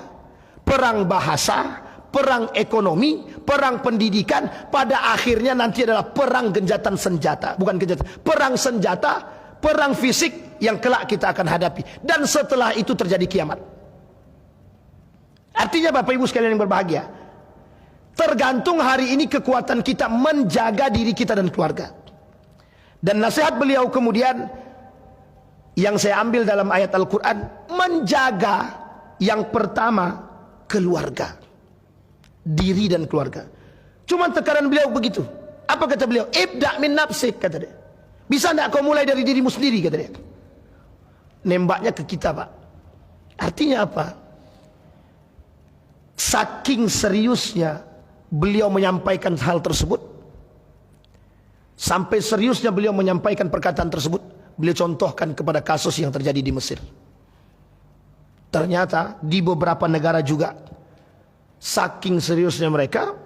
[SPEAKER 1] perang bahasa, perang ekonomi, perang pendidikan. Pada akhirnya nanti adalah perang genjatan senjata. Bukan genjatan, perang senjata, perang fisik yang kelak kita akan hadapi. Dan setelah itu terjadi kiamat. Artinya Bapak Ibu sekalian yang berbahagia, tergantung hari ini kekuatan kita menjaga diri kita dan keluarga. Dan nasihat beliau kemudian yang saya ambil dalam ayat Al-Quran, menjaga yang pertama keluarga, diri dan keluarga. Cuma tekanan beliau begitu. Apa kata beliau? Ibda' min nafsik, kata dia. Bisa tidak kau mulai dari dirimu sendiri, kata dia. Nembaknya ke kita, Pak. Artinya apa? Saking seriusnya beliau menyampaikan hal tersebut, sampai seriusnya beliau menyampaikan perkataan tersebut, beliau contohkan kepada kasus yang terjadi di Mesir. Ternyata di beberapa negara juga, saking seriusnya mereka,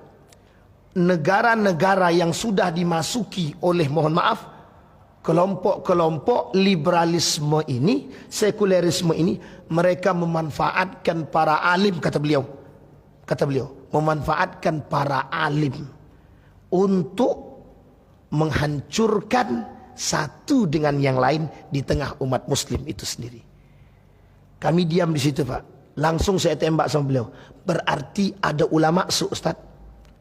[SPEAKER 1] negara-negara yang sudah dimasuki oleh, mohon maaf, kelompok-kelompok liberalisme ini, sekulerisme ini, mereka memanfaatkan para alim, kata beliau, memanfaatkan para alim untuk menghancurkan satu dengan yang lain di tengah umat muslim itu sendiri. Kami diam di situ, Pak. Langsung saya tembak sama beliau. Berarti ada ulama su, Ustaz.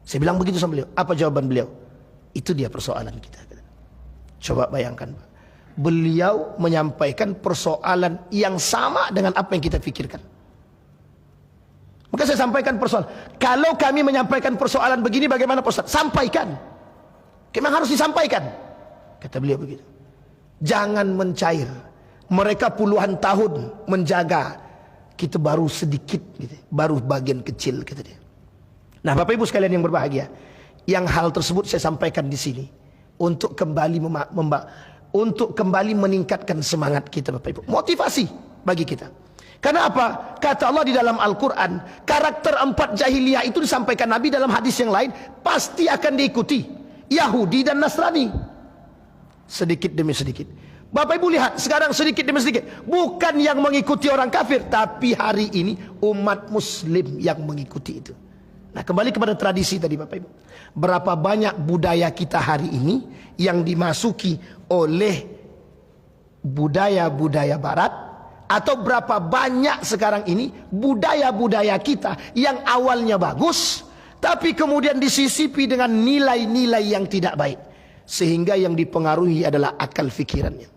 [SPEAKER 1] Saya bilang begitu sama beliau. Apa jawaban beliau? Itu dia persoalan kita. Coba bayangkan, Pak. Beliau menyampaikan persoalan yang sama dengan apa yang kita pikirkan. Maka saya sampaikan persoalan. Kalau kami menyampaikan persoalan begini, bagaimana, Pak Ustaz? Sampaikan. Memang harus disampaikan. Kata beliau begitu. Jangan mencair. Mereka puluhan tahun menjaga, kita baru sedikit gitu. Baru bagian kecil, kata dia. Nah, Bapak Ibu sekalian yang berbahagia, yang hal tersebut saya sampaikan di sini untuk kembali untuk kembali meningkatkan semangat kita, Bapak Ibu. Motivasi bagi kita. Karena apa? Kata Allah di dalam Al-Quran, karakter 4 jahiliyah itu disampaikan Nabi dalam hadis yang lain, pasti akan diikuti Yahudi dan Nasrani. Sedikit demi sedikit. Bapak Ibu lihat, sekarang sedikit demi sedikit. Bukan yang mengikuti orang kafir, tapi hari ini umat muslim yang mengikuti itu. Nah, kembali kepada tradisi tadi, Bapak Ibu. Berapa banyak budaya kita hari ini yang dimasuki oleh budaya-budaya barat, atau berapa banyak sekarang ini budaya-budaya kita yang awalnya bagus, tapi kemudian disisipi dengan nilai-nilai yang tidak baik, sehingga yang dipengaruhi adalah akal fikirannya.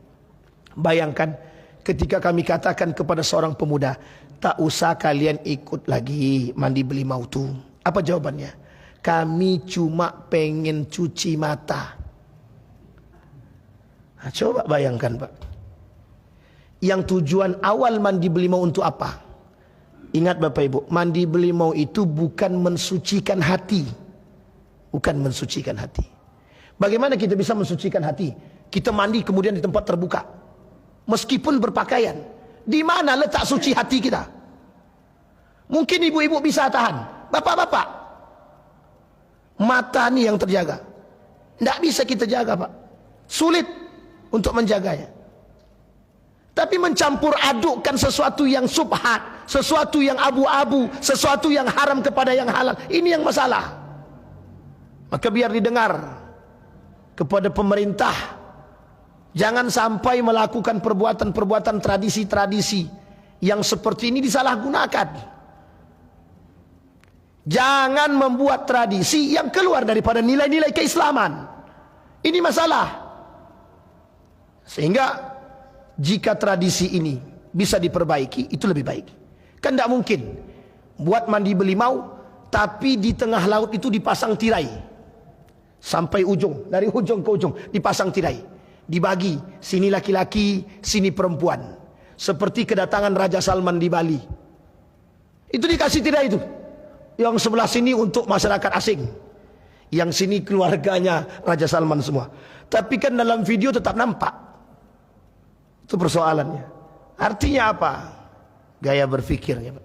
[SPEAKER 1] Bayangkan ketika kami katakan kepada seorang pemuda, tak usah kalian ikut lagi mandi beli mautu. Apa jawabannya? Kami cuma pengen cuci mata. Nah, coba bayangkan, Pak. Yang tujuan awal mandi beli mau untuk apa? Ingat Bapak Ibu, mandi beli mau itu bukan mensucikan hati. Bukan mensucikan hati. Bagaimana kita bisa mensucikan hati? Kita mandi kemudian di tempat terbuka, meskipun berpakaian. Di mana letak suci hati kita? Mungkin ibu-ibu bisa tahan. Bapak-bapak, mata ini yang terjaga. Tidak bisa kita jaga, Pak. Sulit untuk menjaganya. Tapi mencampur adukkan sesuatu yang subhat, sesuatu yang abu-abu, sesuatu yang haram kepada yang halal, ini yang masalah. Maka biar didengar kepada pemerintah, jangan sampai melakukan perbuatan-perbuatan tradisi-tradisi yang seperti ini disalahgunakan. Jangan membuat tradisi yang keluar daripada nilai-nilai keislaman. Ini masalah. Sehingga jika tradisi ini bisa diperbaiki, itu lebih baik. Kan tidak mungkin buat mandi belimau, tapi di tengah laut itu dipasang tirai sampai ujung, dari ujung ke ujung dipasang tirai, dibagi, sini laki-laki, sini perempuan. Seperti kedatangan Raja Salman di Bali, itu dikasih tirai itu. Yang sebelah sini untuk masyarakat asing, yang sini keluarganya Raja Salman semua. Tapi kan dalam video tetap nampak. Itu persoalannya. Artinya apa? Gaya berpikirnya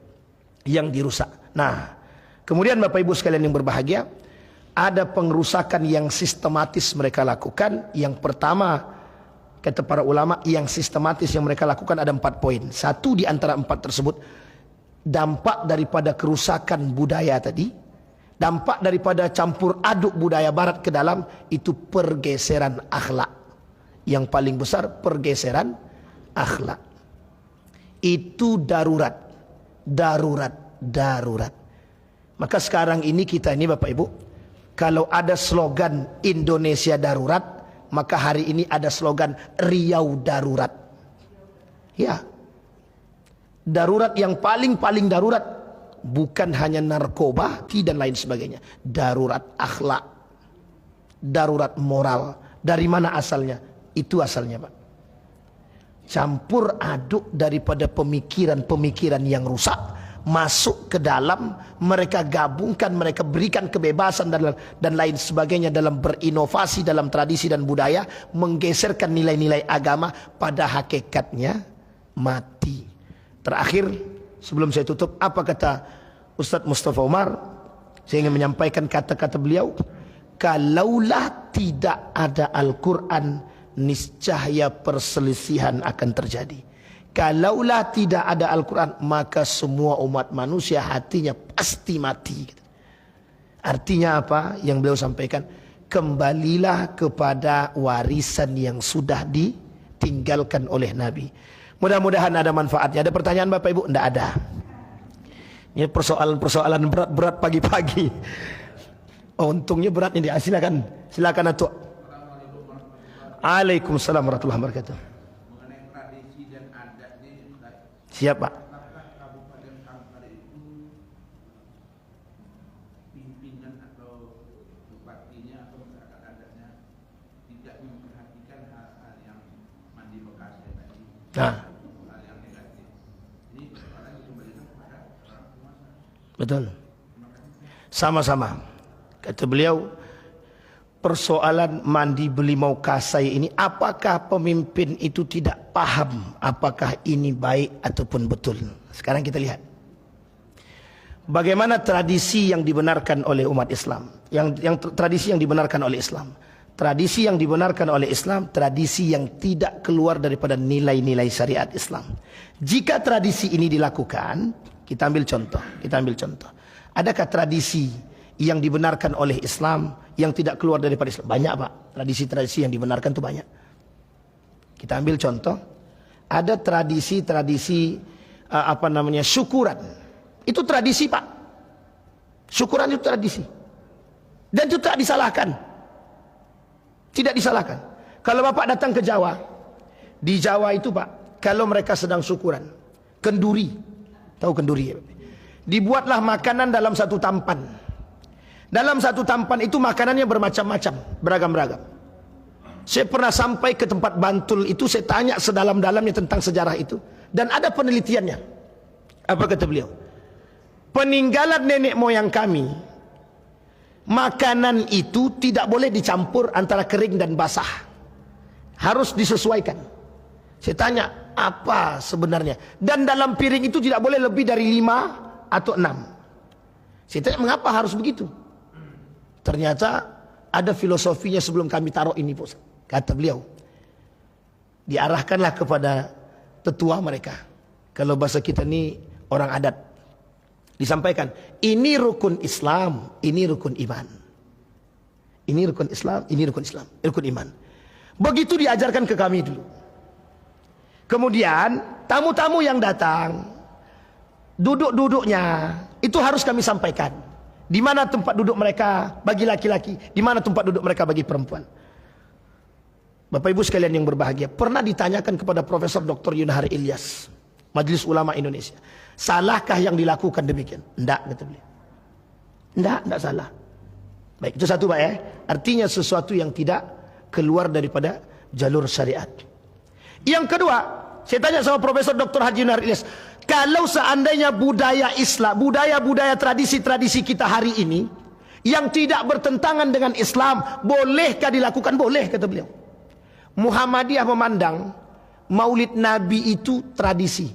[SPEAKER 1] yang dirusak. Nah, kemudian Bapak Ibu sekalian yang berbahagia, ada pengerusakan yang sistematis mereka lakukan. Yang pertama, kata para ulama, yang sistematis yang mereka lakukan ada 4 poin. Satu di antara 4 tersebut, dampak daripada kerusakan budaya tadi, dampak daripada campur aduk budaya barat ke dalam, itu pergeseran akhlak. Yang paling besar, pergeseran akhlak. Itu darurat. Maka sekarang ini kita ini Bapak Ibu, kalau ada slogan Indonesia darurat, maka hari ini ada slogan Riau Darurat. Ya, darurat yang paling darurat, bukan hanya narkoba dan lain sebagainya. Darurat akhlak, darurat moral. Dari mana asalnya? Itu asalnya, Pak. Campur aduk daripada pemikiran-pemikiran yang rusak masuk ke dalam, mereka gabungkan, mereka berikan kebebasan dan lain sebagainya dalam berinovasi dalam tradisi dan budaya, menggeserkan nilai-nilai agama, pada hakikatnya mati. Terakhir, sebelum saya tutup, apa kata Ustadz Mustafa Umar? Saya ingin menyampaikan kata-kata beliau, kalaulah tidak ada Al-Quran, niscaya perselisihan akan terjadi. Kalaulah tidak ada Al-Quran, maka semua umat manusia hatinya pasti mati. Artinya apa yang beliau sampaikan? Kembalilah kepada warisan yang sudah ditinggalkan oleh Nabi. Mudah-mudahan ada manfaatnya. Ada pertanyaan Bapak Ibu? Tidak ada. Ini persoalan-persoalan berat-berat pagi-pagi. Oh, untungnya berat ini. Silakan Atuk. Waalaikumsalam warahmatullahi wabarakatuh.
[SPEAKER 2] Mengenai tradisi dan adatnya,
[SPEAKER 1] Siap, Pak.
[SPEAKER 2] apakah Kabupaten Kampar itu pimpinan atau bupatinya atau masyarakat adatnya tidak memperhatikan hal-hal yang mandi bekas tadi,
[SPEAKER 1] Nah,
[SPEAKER 2] hal yang negatif? Ini persoalan dikembalikan kepada orang penguasa.
[SPEAKER 1] betul. Sama-sama. Kata beliau, persoalan mandi belimau kasai ini, apakah pemimpin itu tidak paham apakah ini baik ataupun betul? Sekarang kita lihat bagaimana tradisi yang dibenarkan oleh umat Islam, tradisi yang dibenarkan oleh Islam, tradisi yang dibenarkan oleh Islam, tradisi yang tidak keluar daripada nilai-nilai syariat Islam. Jika tradisi ini dilakukan, kita ambil contoh. Adakah tradisi yang dibenarkan oleh Islam yang tidak keluar daripada Islam? Banyak, Pak. Tradisi-tradisi yang dibenarkan itu banyak. Kita ambil contoh, ada tradisi-tradisi syukuran. Itu tradisi, Pak. Syukuran itu tradisi. Dan itu tak disalahkan. Tidak disalahkan. Kalau Bapak datang ke Jawa, di Jawa itu, Pak, kalau mereka sedang syukuran, kenduri. Tahu kenduri ya? Dibuatlah makanan dalam satu tampan. Dalam satu tampan itu makanannya bermacam-macam, beragam-ragam. Saya pernah sampai ke tempat Bantul itu, saya tanya sedalam-dalamnya tentang sejarah itu. Dan ada penelitiannya. Apa kata beliau? Peninggalan nenek moyang kami, makanan itu tidak boleh dicampur antara kering dan basah. Harus disesuaikan. Saya tanya, apa sebenarnya? Dan dalam piring itu tidak boleh lebih dari 5 atau 6. Saya tanya, mengapa harus begitu? Ternyata ada filosofinya sebelum kami taruh ini, Bos. Kata beliau, diarahkanlah kepada tetua mereka. Kalau bahasa kita ini orang adat, disampaikan, ini rukun Islam, ini rukun iman. Ini rukun Islam, ini rukun Islam, rukun iman. Begitu diajarkan ke kami dulu. Kemudian tamu-tamu yang datang, duduk-duduknya itu harus kami sampaikan. Di mana tempat duduk mereka bagi laki-laki, di mana tempat duduk mereka bagi perempuan. Bapak Ibu sekalian yang berbahagia, pernah ditanyakan kepada Profesor Dr. Yunahar Ilyas, Majelis Ulama Indonesia, salahkah yang dilakukan demikian? Tidak, kata beliau. Tidak salah. Baik, itu satu, Pak ya. Artinya sesuatu yang tidak keluar daripada jalur syariat. Yang kedua, saya tanya sama Profesor Dr. Haji Yunahar Ilyas, kalau seandainya budaya Islam, budaya-budaya tradisi-tradisi kita hari ini yang tidak bertentangan dengan Islam, bolehkah dilakukan? Boleh, kata beliau. Muhammadiyah memandang Maulid Nabi itu tradisi.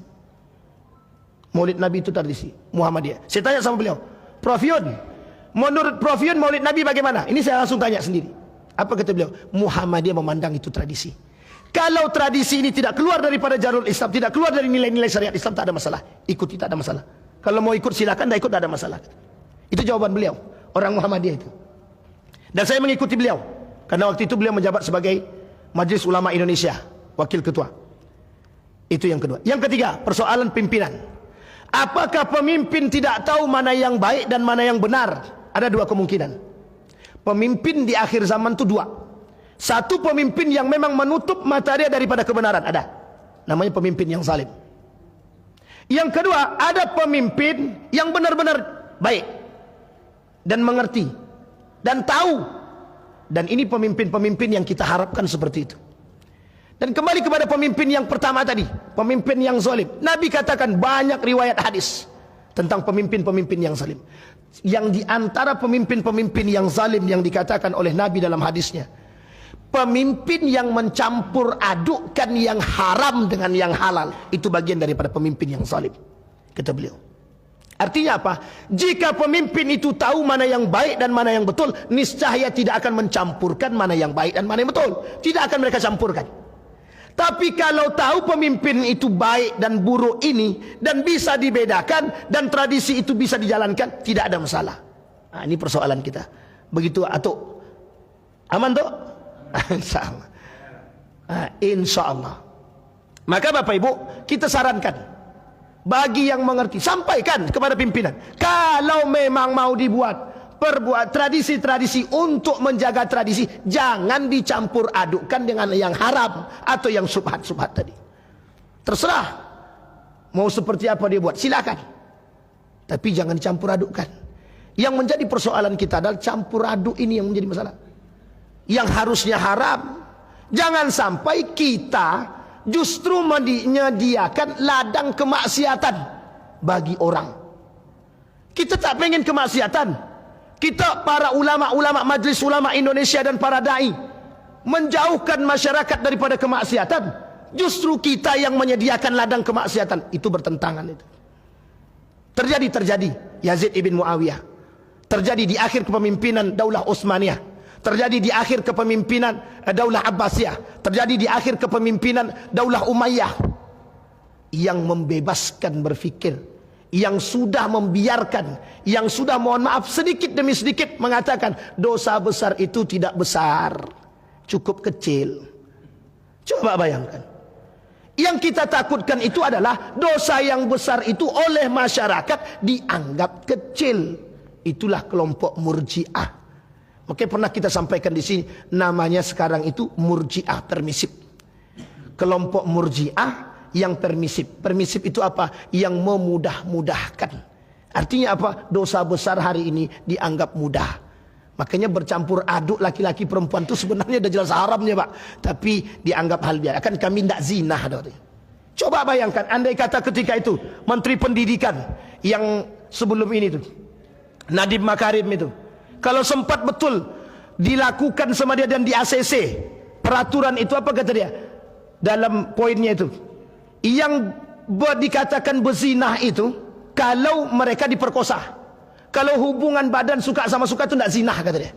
[SPEAKER 1] Maulid Nabi itu tradisi, Muhammadiyah. Saya tanya sama beliau, Prof Yun, menurut Prof Yun Maulid Nabi bagaimana? Ini saya langsung tanya sendiri. Apa kata beliau? Muhammadiyah memandang itu tradisi. Kalau tradisi ini tidak keluar daripada jalur Islam, tidak keluar dari nilai-nilai syariat Islam, tak ada masalah. Ikuti, tak ada masalah. Kalau mau ikut silakan, tak ikut tak ada masalah. Itu jawaban beliau, orang Muhammadiyah itu. Dan saya mengikuti beliau, karena waktu itu beliau menjabat sebagai Majelis Ulama Indonesia, wakil ketua. Itu yang kedua. Yang ketiga, persoalan pimpinan. Apakah pemimpin tidak tahu mana yang baik dan mana yang benar? Ada dua kemungkinan. Pemimpin di akhir zaman itu dua. Satu pemimpin yang memang menutup mata dia daripada kebenaran, ada. Namanya pemimpin yang zalim. Yang kedua, ada pemimpin yang benar-benar baik dan mengerti dan tahu. Dan ini pemimpin-pemimpin yang kita harapkan seperti itu. Dan kembali kepada pemimpin yang pertama tadi, pemimpin yang zalim. Nabi katakan banyak riwayat hadis tentang pemimpin-pemimpin yang zalim. Yang di antara pemimpin-pemimpin yang zalim yang dikatakan oleh Nabi dalam hadisnya, pemimpin yang mencampur adukkan yang haram dengan yang halal, itu bagian daripada pemimpin yang zalim, kata beliau. Artinya apa? Jika pemimpin itu tahu mana yang baik dan mana yang betul, niscaya tidak akan mencampurkan mana yang baik dan mana yang betul. Tidak akan mereka campurkan. Tapi kalau tahu pemimpin itu baik dan buruk ini, dan bisa dibedakan, dan tradisi itu bisa dijalankan, tidak ada masalah. Nah, ini persoalan kita. Begitu atau aman tuh? InsyaAllah. InsyaAllah. Maka Bapak Ibu, kita sarankan bagi yang mengerti, sampaikan kepada pimpinan. Kalau memang mau dibuat perbuat tradisi-tradisi untuk menjaga tradisi, jangan dicampur adukkan dengan yang haram atau yang subhat-subhat tadi. Terserah mau seperti apa dia buat, silakan, tapi jangan dicampur adukkan. Yang menjadi persoalan kita adalah campur aduk ini yang menjadi masalah. Yang harusnya haram, jangan sampai kita justru menyediakan ladang kemaksiatan bagi orang. Kita tak pengen kemaksiatan. Kita para ulama-ulama Majlis Ulama Indonesia dan para dai menjauhkan masyarakat daripada kemaksiatan. Justru kita yang menyediakan ladang kemaksiatan. Itu bertentangan itu. Terjadi Yazid ibn Muawiyah. Terjadi di akhir kepemimpinan Daulah Utsmaniyah. Terjadi di akhir kepemimpinan Daulah Abbasiyah. Terjadi di akhir kepemimpinan Daulah Umayyah. Yang membebaskan berfikir, yang sudah membiarkan, yang sudah mohon maaf sedikit demi sedikit mengatakan dosa besar itu tidak besar, cukup kecil. Coba bayangkan. Yang kita takutkan itu adalah dosa yang besar itu oleh masyarakat dianggap kecil. Itulah kelompok Murji'ah. Makanya pernah kita sampaikan di sini, namanya sekarang itu Murji'ah permisif. Kelompok Murji'ah yang permisif. Permisif itu apa? Yang memudah-mudahkan. Artinya apa? Dosa besar hari ini dianggap mudah. Makanya bercampur aduk laki-laki perempuan itu sebenarnya sudah jelas haramnya, Pak. Tapi dianggap hal biasa. Kan kami tidak zina. Coba bayangkan, andai kata ketika itu Menteri Pendidikan yang sebelum ini tuh, Nadiem Makarim itu, kalau sempat betul dilakukan sama dia dan di ACC peraturan itu, apa kata dia dalam poinnya itu, yang dikatakan berzinah itu kalau mereka diperkosa, kalau hubungan badan suka sama suka itu tidak zinah, kata dia.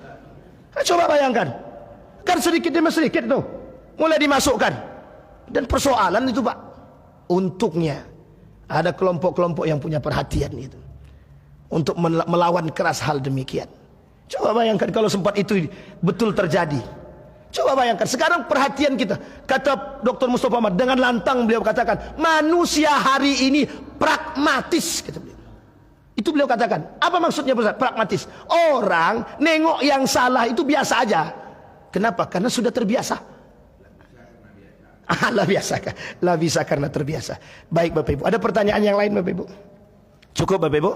[SPEAKER 1] Coba bayangkan, kan sedikit demi sedikit tuh mulai dimasukkan. Dan persoalan itu, Pak, untuknya ada kelompok-kelompok yang punya perhatian itu untuk melawan keras hal demikian. Coba bayangkan kalau sempat itu betul terjadi. Coba bayangkan, sekarang perhatian kita. Kata Dr. Mustafa Ahmad, dengan lantang beliau katakan, manusia hari ini pragmatis, kata beliau. Itu beliau katakan. Apa maksudnya pragmatis? Orang nengok yang salah itu biasa aja. Kenapa? Karena sudah terbiasa. Lah bisa karena terbiasa. Baik Bapak Ibu, ada pertanyaan yang lain Bapak Ibu? Cukup Bapak Ibu?